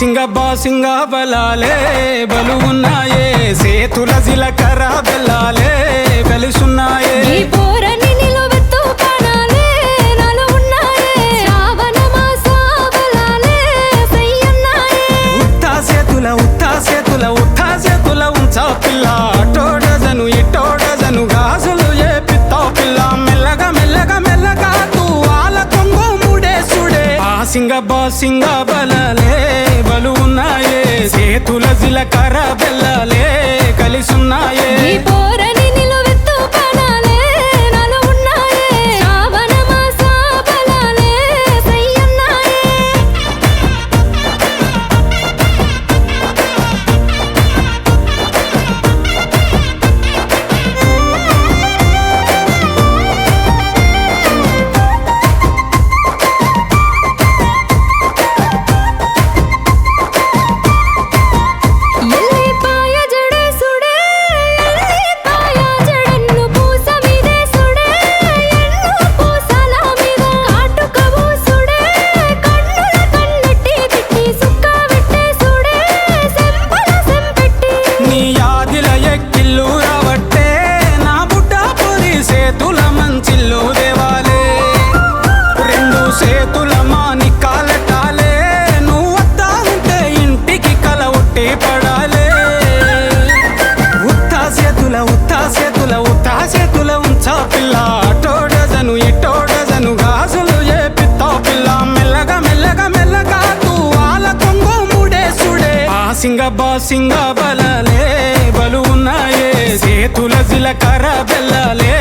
బాసింగ బలాలే బలు ఉన్నాయే సేతుల జిలకర బెల్లాలే కలిసున్నాయే ఉత్తా సేతుల ఉంచా పిల్ల అటోడజను ఇటోడజను గాజులు ఏ పిత్తా పిల్ల మెల్లగా మెల్లగా మెల్లగా తూ ఆల కొంగు ముడేసుడే బాసింగ బలాలే బలు ఉన్నాయే సేతుల జిలకర బెల్లాలే కలిసున్నాయే ఉత్తా సేతుల ఉంచా పిల్ల అటోడజను ఇటోడజను గాజులు ఏ పిత్తా పిల్ల మెల్లగా మెల్లగా మెల్లగా తూ ఆల కొంగు ముడేసుడే బాసింగ బలాలే బలు ఉన్నాయే సేతుల జిలకర బెల్లాలే